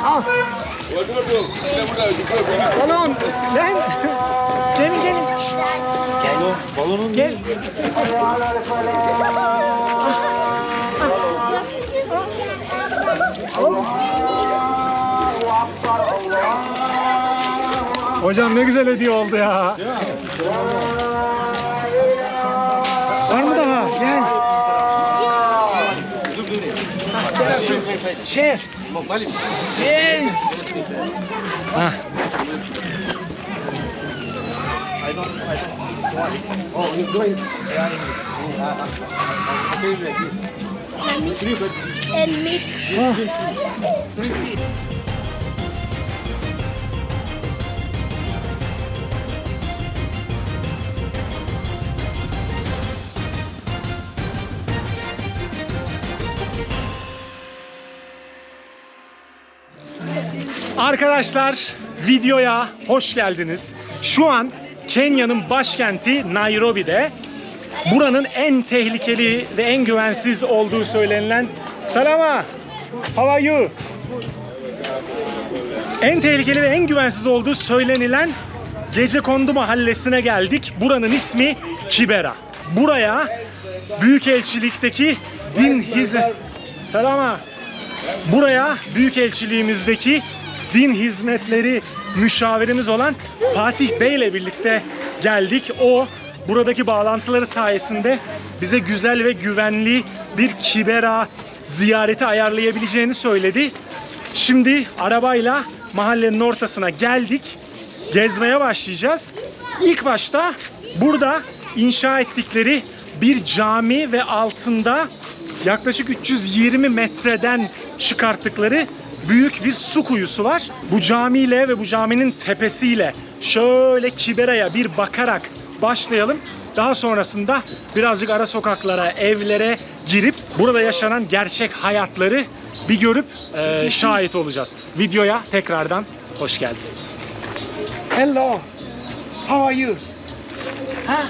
Al. Balon. Gel. Gelin. Şşt. Balonun Gel. Hocam ne güzel hediye oldu ya. Var mı daha? Gel. Şef. Yes. Hah. And meat. Arkadaşlar videoya hoş geldiniz. Şu an Kenya'nın başkenti Nairobi'de. Buranın en tehlikeli ve en güvensiz olduğu söylenilen... Salama! How are you? En tehlikeli ve en güvensiz olduğu söylenilen Gecekondu mahallesine geldik. Buranın ismi Kibera. Buraya Büyükelçilikteki Buraya Büyükelçiliğimizdeki din hizmetleri müşavirimiz olan Fatih Bey ile birlikte geldik. O buradaki bağlantıları sayesinde bize güzel ve güvenli bir Kibera ziyareti ayarlayabileceğini söyledi. Şimdi arabayla mahallenin ortasına geldik. Gezmeye başlayacağız. İlk başta burada inşa ettikleri bir cami ve altında yaklaşık 320 metreden çıkarttıkları büyük bir su kuyusu var. Bu camiyle ve bu caminin tepesiyle şöyle Kibera'ya bir bakarak başlayalım. Daha sonrasında birazcık ara sokaklara, evlere girip burada yaşanan gerçek hayatları bir görüp şahit olacağız. Videoya tekrardan hoş geldiniz. Hello. How are you? Ha?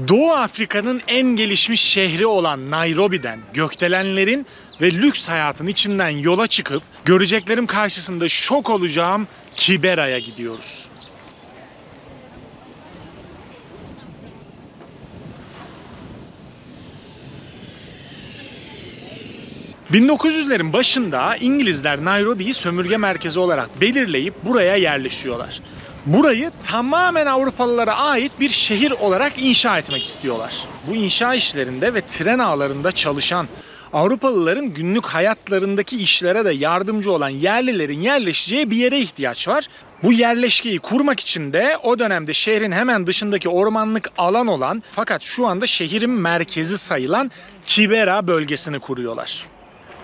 Doğu Afrika'nın en gelişmiş şehri olan Nairobi'den gökdelenlerin ve lüks hayatın içinden yola çıkıp göreceklerim karşısında şok olacağım Kibera'ya gidiyoruz. ...1900'lerin başında İngilizler Nairobi'yi sömürge merkezi olarak belirleyip buraya yerleşiyorlar. Burayı tamamen Avrupalılara ait bir şehir olarak inşa etmek istiyorlar. Bu inşa işlerinde ve tren ağlarında çalışan Avrupalıların günlük hayatlarındaki işlere de yardımcı olan yerlilerin yerleşeceği bir yere ihtiyaç var. Bu yerleşkeyi kurmak için de o dönemde şehrin hemen dışındaki ormanlık alan olan fakat şu anda şehrin merkezi sayılan Kibera bölgesini kuruyorlar.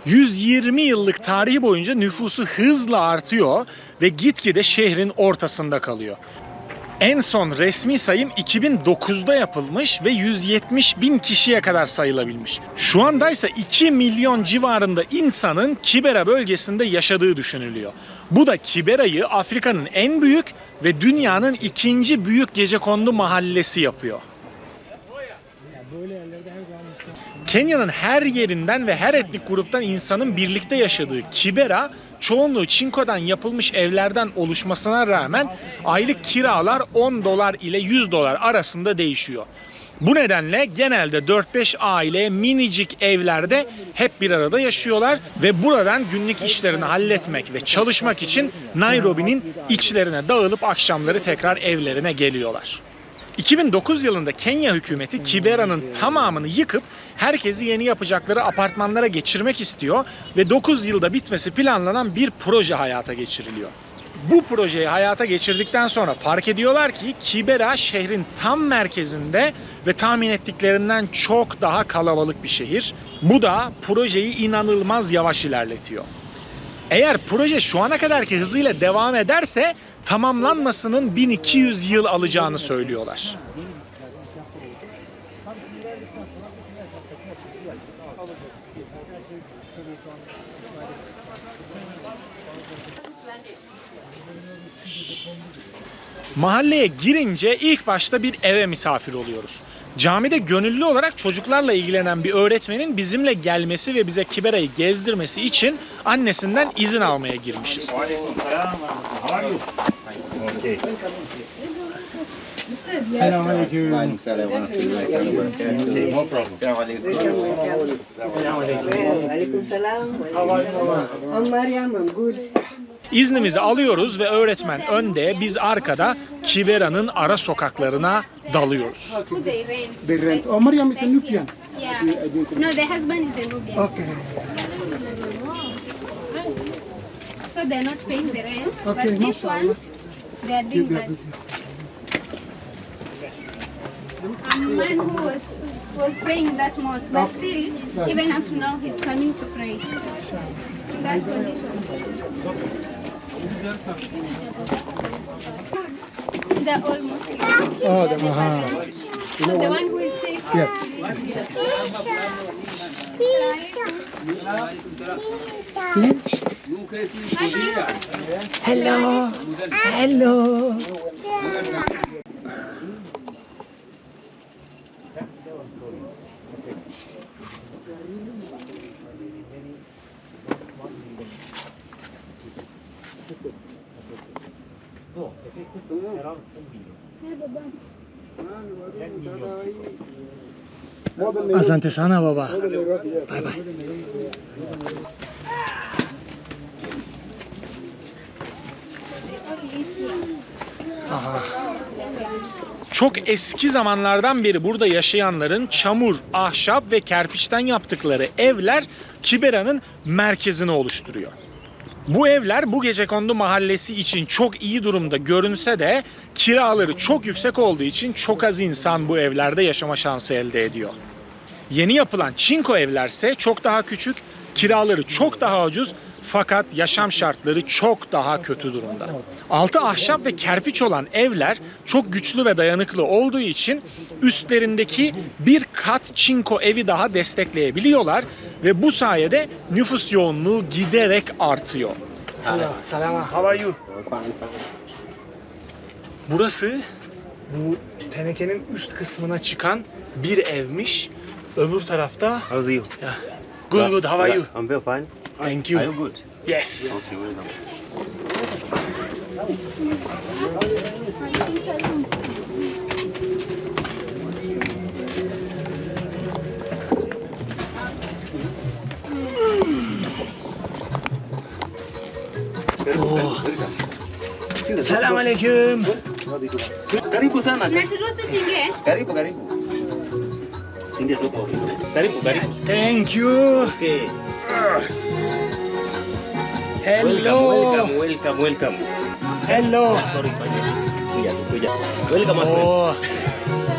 120 yıllık tarihi boyunca nüfusu hızla artıyor ve gitgide şehrin ortasında kalıyor. En son resmi sayım 2009'da yapılmış ve 170 bin kişiye kadar sayılabilmiş. Şu andaysa 2 milyon civarında insanın Kibera bölgesinde yaşadığı düşünülüyor. Bu da Kibera'yı Afrika'nın en büyük ve dünyanın ikinci büyük gecekondu mahallesi yapıyor. Kenya'nın her yerinden ve her etnik gruptan insanın birlikte yaşadığı Kibera, çoğunluğu çinkodan yapılmış evlerden oluşmasına rağmen aylık kiralar 10 dolar ile 100 dolar arasında değişiyor. Bu nedenle genelde 4-5 aile minicik evlerde hep bir arada yaşıyorlar ve buradan günlük işlerini halletmek ve çalışmak için Nairobi'nin içlerine dağılıp akşamları tekrar evlerine geliyorlar. 2009 yılında Kenya hükümeti Kibera'nın tamamını yıkıp herkesi yeni yapacakları apartmanlara geçirmek istiyor ve 9 yılda bitmesi planlanan bir proje hayata geçiriliyor. Bu projeyi hayata geçirdikten sonra fark ediyorlar ki Kibera şehrin tam merkezinde ve tahmin ettiklerinden çok daha kalabalık bir şehir. Bu da projeyi inanılmaz yavaş ilerletiyor. Eğer proje şu ana kadarki hızıyla devam ederse tamamlanmasının 1200 yıl alacağını söylüyorlar. Mahalleye girince ilk başta bir eve misafir oluyoruz. Camide gönüllü olarak çocuklarla ilgilenen bir öğretmenin bizimle gelmesi ve bize Kibera'yı gezdirmesi için annesinden izin almaya girmişiz. Selamünaleyküm. Waalaikumsalam. I'm Mariam, I'm good. İznimizi alıyoruz ve öğretmen önde, biz arkada Kibera'nın ara sokaklarına dalıyoruz. Who they rent. The rent. Oh, Mariam is a Nubian. Yeah. I didn't. No, the husband is a Nubian. Okay. So they're not paying the rent. Okay, but no these problem. ones, they are doing They are that. busy. A man who was praying that mosque, but still, even up to now, he's coming to pray. In that condition. They're all Muslims. Oh, the So the one who is sick. Yes. Hello. Hello. Asante sana baba. Bye bye. Çok eski zamanlardan beri burada yaşayanların çamur, ahşap ve kerpiçten yaptıkları evler Kibera'nın merkezini oluşturuyor. Bu evler bu gecekondu mahallesi için çok iyi durumda görünse de kiraları çok yüksek olduğu için çok az insan bu evlerde yaşama şansı elde ediyor. Yeni yapılan çinko evlerse çok daha küçük, kiraları çok daha ucuz fakat yaşam şartları çok daha kötü durumda. Altı ahşap ve kerpiç olan evler çok güçlü ve dayanıklı olduğu için üstlerindeki bir kat çinko evi daha destekleyebiliyorlar ve bu sayede nüfus yoğunluğu giderek artıyor. Salama, how are you? Burası bu tenekenin üst kısmına çıkan bir evmiş. Öbür tarafta How's you? good, good, how are you? I'm very fine. Thank you. Are you good? Yes. Okay, welcome. Selamünaleyküm. Karibu sana. Naturuhusu tuingie? Karibu, karibu. Sindi tupo. Karibu, karibu. Thank you. Okay. Hello. Welcome, welcome. Hello. Sorry, kuya, kuya. Welcome, my friend. Oh.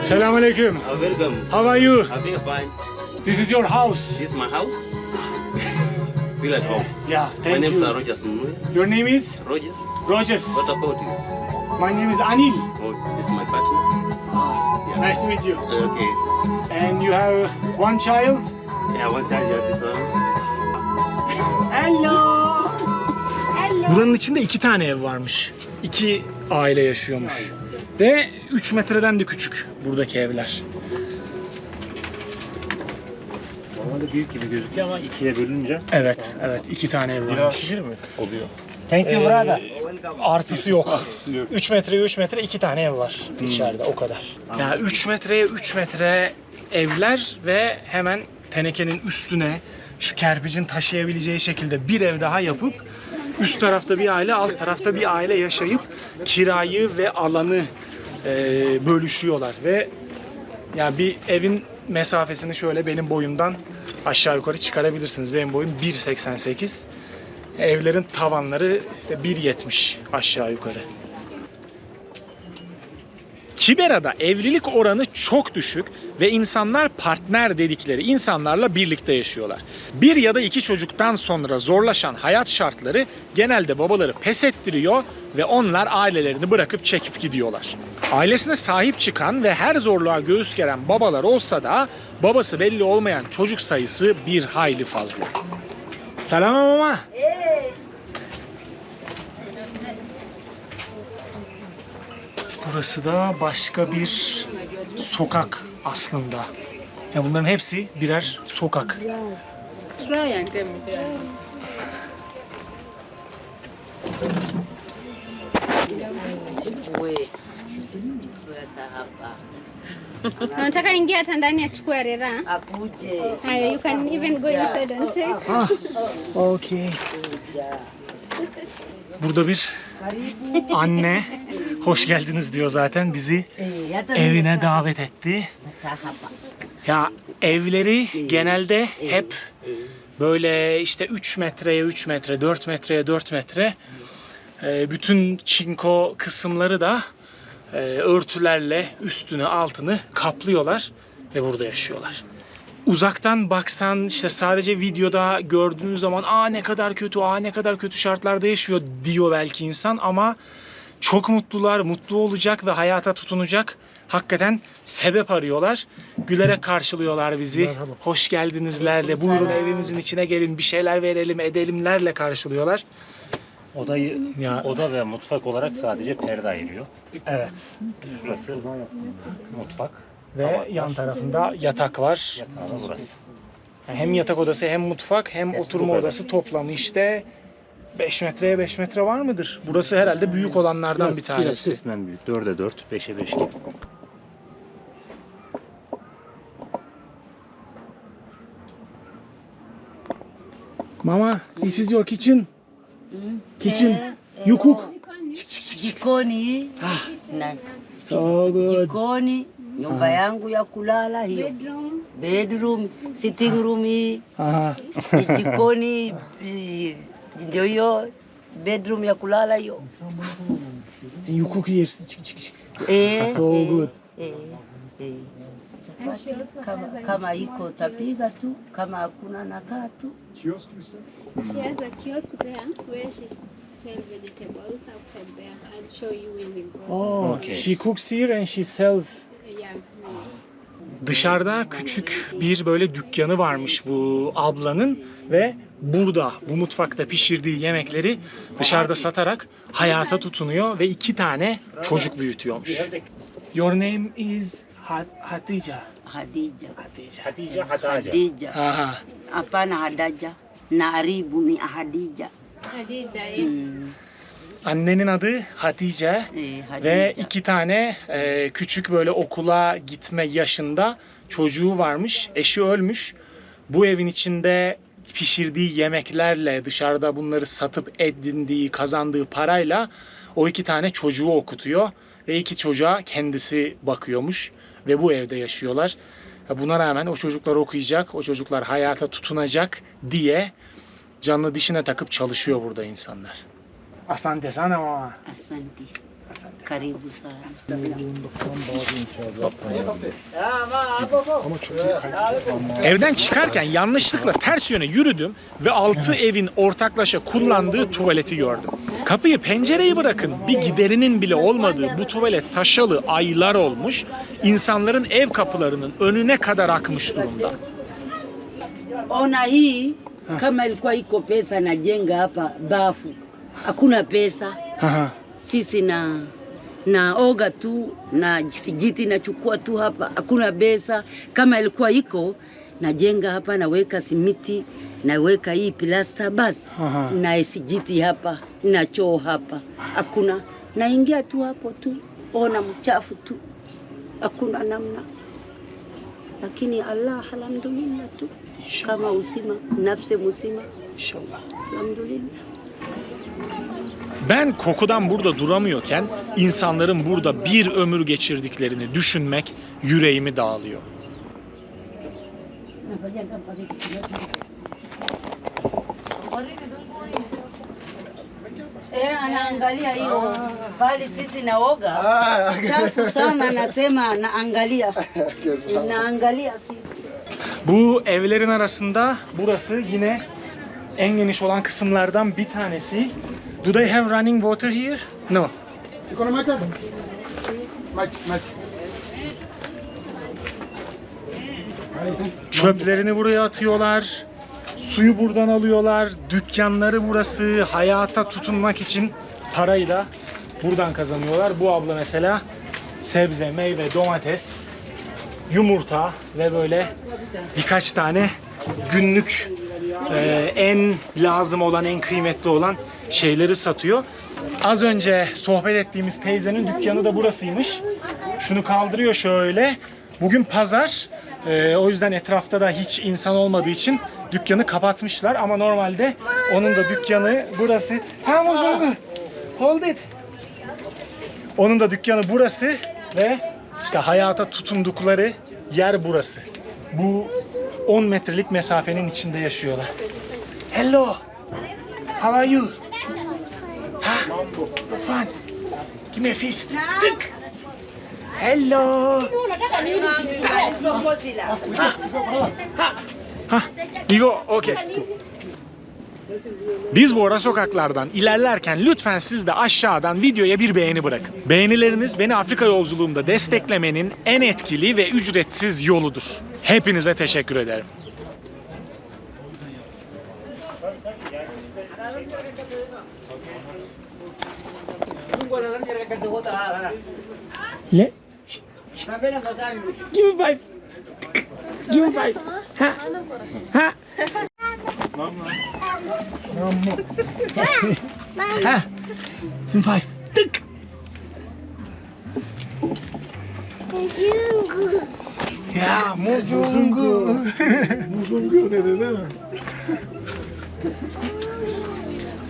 Selamünaleyküm. Welcome. How are you? I'm very fine. This is your house. This is my house. Feel at home. Yeah, My thank name is you. Rogers Mnuya. Your name is? Rogers. Rogers. What about you? My name is Anil. Oh, this is my partner. Nice to meet you. Okay. And you have one child? Yeah, one time you have this one. Hello. Hello. Buranın içinde 2 tane ev varmış. 2 aile yaşıyormuş. Ve 3 metreden de küçük buradaki evler. Normalde büyük gibi gözüküyor ama ikiye bölününce Evet, evet 2 tane ev varmış. mi oluyor? Thank you brother. Artısı yok. 3 metreye 3 metre 2 tane ev var içeride o kadar. Ya 3 metreye 3 metre evler ve hemen tenekenin üstüne şu kerpicin taşıyabileceği şekilde bir ev daha yapıp üst tarafta bir aile, alt tarafta bir aile yaşayıp kirayı ve alanı bölüşüyorlar ve yani bir evin mesafesini şöyle benim boyumdan aşağı yukarı çıkarabilirsiniz. Benim boyum 1.88. Evlerin tavanları işte 1.70 aşağı yukarı. Kibera'da evlilik oranı çok düşük ve insanlar partner dedikleri insanlarla birlikte yaşıyorlar. 1 ya da 2 çocuktan sonra zorlaşan hayat şartları genelde babaları pes ettiriyor ve onlar ailelerini bırakıp çekip gidiyorlar. Ailesine sahip çıkan ve her zorluğa göğüs geren babalar olsa da babası belli olmayan çocuk sayısı bir hayli fazla. Selam mama. Burası da başka bir sokak aslında. Ya bunların hepsi birer sokak. Try and tell me. Nataka ingia hata ndani achukue arera. Akuje. Haya, you can even go inside and take. Okay. Burada bir anne hoş geldiniz diyor zaten, bizi evine davet etti. Ya evleri genelde hep böyle işte 3 metreye 3 metre, 4 metreye 4 metre. Bütün çinko kısımları da örtülerle üstünü altını kaplıyorlar ve burada yaşıyorlar. Uzaktan baksan işte sadece videoda gördüğün zaman ne kadar kötü, ne kadar kötü şartlarda yaşıyor diyor belki insan, ama çok mutlular, mutlu olacak ve hayata tutunacak. Hakikaten sebep arıyorlar. Gülerek karşılıyorlar bizi. Merhaba. Hoş geldinizlerle, buyurun evimizin içine gelin, bir şeyler verelim, edelimlerle karşılıyorlar. Oda ve mutfak olarak sadece perde ayırıyor. Evet. Şurası mutfak. Ve yan tarafında yatak var. Yatağı da burası. Hem yatak odası hem mutfak hem Hepsi oturma bu kadar. odası toplamı işte 5 metreye 5 metre var mıdır? Burası herhalde büyük olanlardan bir tanesi. Kısmen büyük. 4'e 4, 5'e 5 gibi. Mama, this is your kitchen. Kitchen. You cook. Jikoni. Na So good. jikoni, nyumba yangu ya kulala hiyo. Bedroom. Bedroom, sitting room hii. Aha. Jikoni ndio hiyo bedroom ya kulala hiyo. And you cook here. Çık çık çık. So good. And she also has Kama iko tapiga tu, kama hakuna nakaa tu. she has a kiosk there where she sells vegetables outside there. I'll show you when we go. Oh, Okay. she cooks here and she sells. Yeah. Dışarıda küçük bir böyle dükkanı varmış bu ablanın ve burada bu mutfakta pişirdiği yemekleri dışarıda satarak hayata tutunuyor ve 2 tane çocuk büyütüyormuş. Your name is Hatice. Hadija. Hatice, Hataca. Hadija. Aha. Hapana Hadaja. Naribu ni Hadija. Hadija, Annenin adı Hatice Hadija. ve 2 tane küçük böyle okula gitme yaşında çocuğu varmış. Eşi ölmüş. Bu evin içinde pişirdiği yemeklerle, dışarıda bunları satıp edindiği, kazandığı parayla o 2 tane çocuğu okutuyor. Ve 2 çocuğa kendisi bakıyormuş ve bu evde yaşıyorlar. Buna rağmen o çocuklar okuyacak, o çocuklar hayata tutunacak diye canını dişine takıp çalışıyor burada insanlar. Asante sana mama. Asante. Karibu sana. Evden çıkarken yanlışlıkla ters yöne yürüdüm ve 6 evin ortaklaşa kullandığı tuvaleti gördüm. Kapıyı, pencereyi bırakın, bir giderinin bile olmadığı bu tuvalet taşalı aylar olmuş, insanların ev kapılarının önüne kadar akmış durumda. Ona hii kama ilikuwa iko pesa najenga hapa bafu. Hakuna pesa. Sisi naoga tu na sijiti nachukua tu hapa. Hakuna pesa. Kama ilikuwa iko najenga hapa, naweka simiti, naweka hii plasta basi. Na sijiti hapa, na choo hapa. Hakuna. Naingia tu hapo tu. Ona mchafu tu. Hakuna namna. Lakini Allah alhamdulillah tu. Kama uzima, nafsi muzima. İnşallah. Alhamdulillah. Ben kokudan burada duramıyorken insanların burada bir ömür geçirdiklerini düşünmek yüreğimi dağılıyor. Anaangalia hiyo bali sisi naoga chafu sana, anasema naangalia naangalia sisi. Bu evlerin arasında burası yine en geniş olan kısımlardan bir tanesi. Do they have running water here? No. Iko na maji? Maji. Çöplerini buraya atıyorlar. Suyu buradan alıyorlar. Dükkanları burası. Hayata tutunmak için parayı da buradan kazanıyorlar. Bu abla mesela sebze, meyve, domates yumurta ve böyle birkaç tane günlük en lazım olan, en kıymetli olan şeyleri satıyor. Az önce sohbet ettiğimiz teyzenin dükkanı da burasıymış. Şunu kaldırıyor şöyle. Bugün pazar. O yüzden etrafta da hiç insan olmadığı için dükkanı kapatmışlar. Ama normalde onun da dükkanı burası. Tamam o zaman. Hold it. Onun da dükkanı burası ve işte hayata tutundukları yer burası. Bu 10 metrelik mesafenin içinde yaşıyorlar. Hello. How are you? Ha? Fun. Give me a fist. Tık. Hello. Ha. Digo, okay. Biz bu ara sokaklardan ilerlerken lütfen siz de aşağıdan videoya bir beğeni bırakın. Beğenileriniz beni Afrika yolculuğumda desteklemenin en etkili ve ücretsiz yoludur. Hepinize teşekkür ederim. Le. Şşt, şşt. Give me five. Give me five. Ha. Ha. Ha. Give me five. Tık. Ya muzungu. Muzungu ne dedi?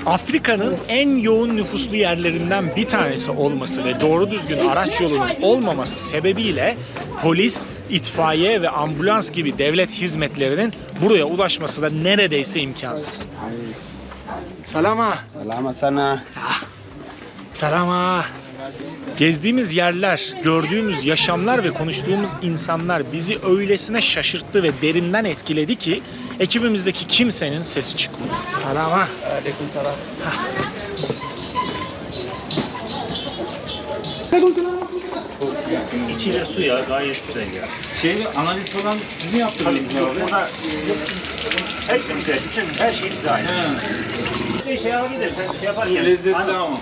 Afrika'nın en yoğun nüfuslu yerlerinden bir tanesi olması ve doğru düzgün araç yolunun olmaması sebebiyle polis, itfaiye ve ambulans gibi devlet hizmetlerinin buraya ulaşması da neredeyse imkansız. Salama. Salama sana. Salama. Gezdiğimiz yerler, gördüğümüz yaşamlar ve konuştuğumuz insanlar bizi öylesine şaşırttı ve derinden etkiledi ki ekibimizdeki kimsenin sesi çıkmıyor. Salama. Aleykümselam. İçine su ya gayet güzel ya. Analiz falan siz mi yaptınız? Burada hepsi güzel. Bütün her şey güzel. Bir şey alabilir. Sen şey yaparken. Lezzetli ama.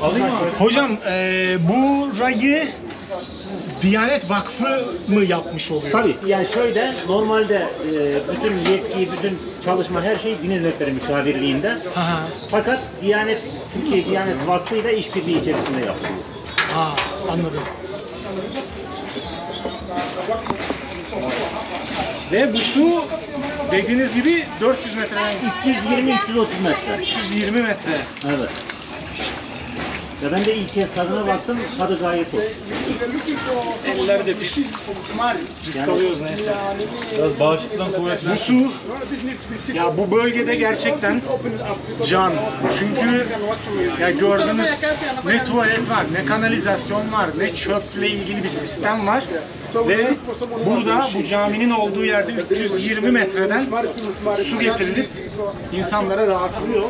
Alayım mı? Hocam burayı Diyanet Vakfı mı yapmış oluyor? Tabii. Yani şöyle normalde bütün yetki, bütün çalışma her şey Din Hizmetleri Müşavirliğinde. Aha. Fakat Türkiye Diyanet Vakfı ile işbirliği içerisinde yapılıyor. Anladım. Ve bu su dediğiniz gibi 400 metreden 320-330 metre. 320 metre. Evet. Ve ben de ilk kez tadına baktım, tadı gayet hoş. Eller de pis. Risk alıyoruz neyse. Biraz bağışıklığın kuvvetli. Bu su ya bu bölgede gerçekten can. Çünkü ya gördüğünüz ne tuvalet var, ne kanalizasyon var, ne çöple ilgili bir sistem var. Ve burada bu caminin olduğu yerde 320 metreden su getirilip insanlara dağıtılıyor.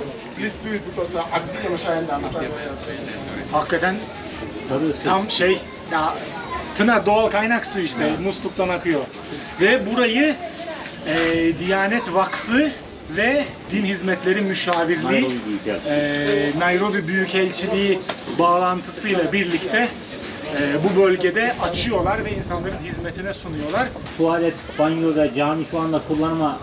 Hakikaten tam şey ya Pınar doğal kaynak suyu işte musluktan akıyor. Ve burayı Diyanet Vakfı ve Din Hizmetleri Müşavirliği Nairobi Büyükelçiliği bağlantısıyla birlikte bu bölgede açıyorlar ve insanların hizmetine sunuyorlar. Tuvalet, banyo ve cami şu anda kullanıma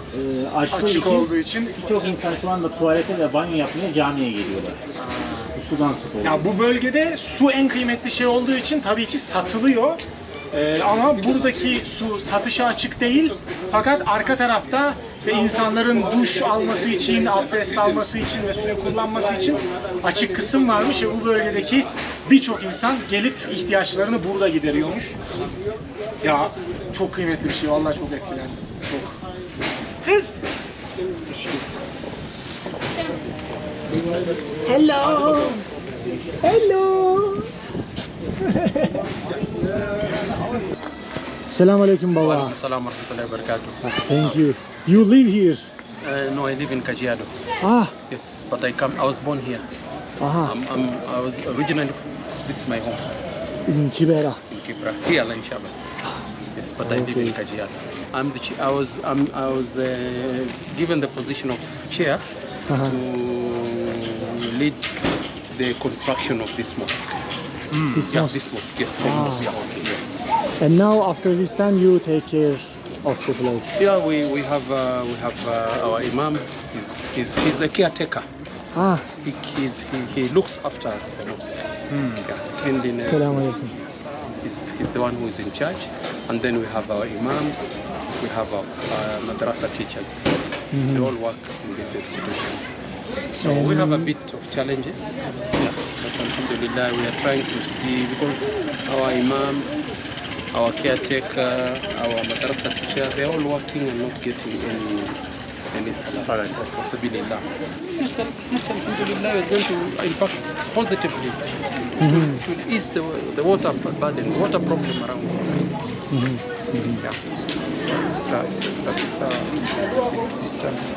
Açık olduğu için birçok insan şu anda tuvalete ve banyo yapmaya camiye geliyorlar. Bu sudan su oluyor. ya bu bölgede su en kıymetli şey olduğu için tabii ki satılıyor. Ama buradaki su satışa açık değil. Fakat arka tarafta ve insanların duş alması için, abdest alması için ve suyu kullanması için açık kısım varmış ve bu bölgedeki birçok insan gelip ihtiyaçlarını burada gideriyormuş. Ya çok kıymetli bir şey. Vallahi çok etkilendim. Çok. Kız. Hello. Hello. Assalamualaikum baba. Salam warahmatullahi wabarakatuh. Thank you. You live here? No, I live in Kajiado. Ah. Yes, but I was born here. Aha. I was originally, this is my home In Kibera. in Kibra. Here, inshallah. Yes, but I live in Kajiado. I was given the position of chair Aha. to lead the construction of this mosque. This Yeah, mosque. this mosque. Yes, from Ah. yeah, okay, yes. And now after this time you take care of the place. Yeah, we have our imam. He's the caretaker. Ah, He looks after the mosque. Yeah, cleanliness. selamünaleyküm. He's the one who is in charge. And then we have our imams. We have our madrasa teachers. They all work in this institution. So we have a bit of challenges. Yeah. But alhamdulillah, we are trying to see, because our imams, our caretaker, our madrasa teacher, they're all working and not getting any salah or possibility. Yes, alhamdulillah, is going to impact positively. It will ease the water burden, water problem around. Yeah.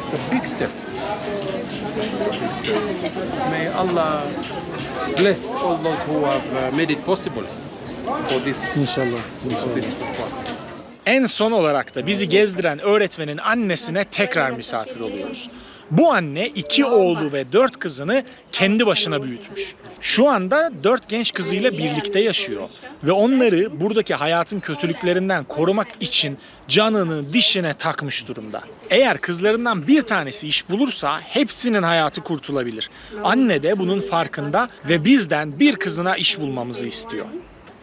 It's a big step. May Allah bless all those who have made it possible for this İnşallah. for this work. En son olarak da bizi gezdiren öğretmenin annesine tekrar misafir oluyoruz. Bu anne 2 oğlu ve 4 kızını kendi başına büyütmüş. Şu anda 4 genç kızıyla birlikte yaşıyor ve onları buradaki hayatın kötülüklerinden korumak için canını dişine takmış durumda. Eğer kızlarından bir tanesi iş bulursa hepsinin hayatı kurtulabilir. Anne de bunun farkında ve bizden bir kızına iş bulmamızı istiyor.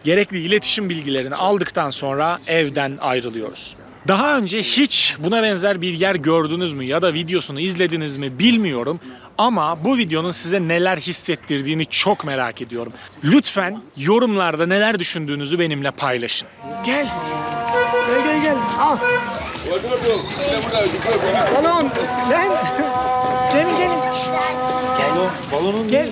Gerekli iletişim bilgilerini aldıktan sonra evden ayrılıyoruz. Daha önce hiç buna benzer bir yer gördünüz mü ya da videosunu izlediniz mi bilmiyorum ama bu videonun size neler hissettirdiğini çok merak ediyorum. Lütfen yorumlarda neler düşündüğünüzü benimle paylaşın. Gel. Gel. Al. Balon. Lan. Gelin. Şşt. Balonun gel.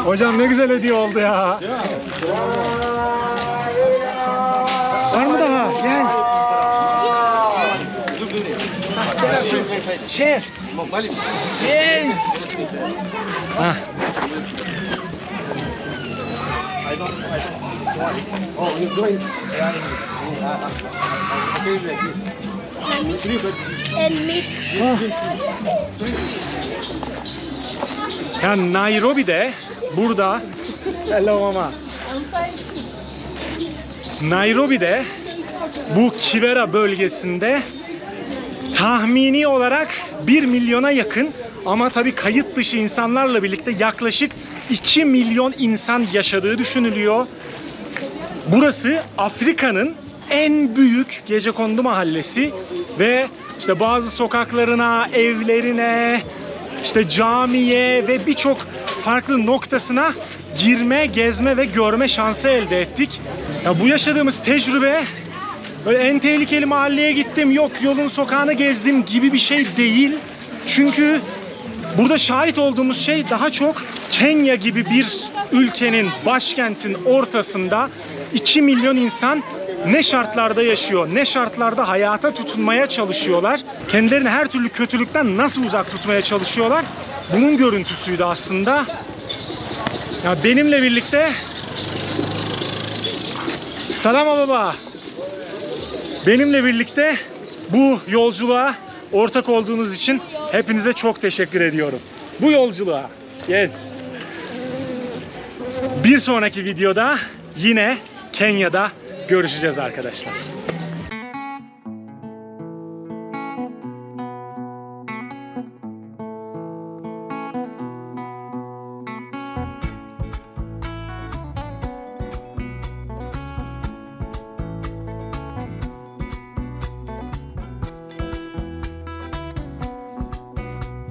Hocam ne güzel hediye oldu ya. Var mı daha? Gel. Şef. Yes. Hah. Yani Nairobi'de burada hello mama. Nairobi'de bu Kibera bölgesinde tahmini olarak 1 milyona yakın ama tabii kayıt dışı insanlarla birlikte yaklaşık 2 milyon insan yaşadığı düşünülüyor. Burası Afrika'nın en büyük gecekondu mahallesi ve işte bazı sokaklarına, evlerine, işte camiye ve birçok farklı noktasına girme, gezme ve görme şansı elde ettik. Ya bu yaşadığımız tecrübe böyle en tehlikeli mahalleye gittim, yok yolun sokağını gezdim gibi bir şey değil. Çünkü burada şahit olduğumuz şey daha çok Kenya gibi bir ülkenin, başkentin ortasında 2 milyon insan ne şartlarda yaşıyor, ne şartlarda hayata tutunmaya çalışıyorlar. Kendilerini her türlü kötülükten nasıl uzak tutmaya çalışıyorlar. Bunun görüntüsüydü aslında. Ya benimle birlikte Salama baba. Benimle birlikte bu yolculuğa ortak olduğunuz için hepinize çok teşekkür ediyorum. Bu yolculuğa. Yes. Bir sonraki videoda yine Kenya'da görüşeceğiz arkadaşlar.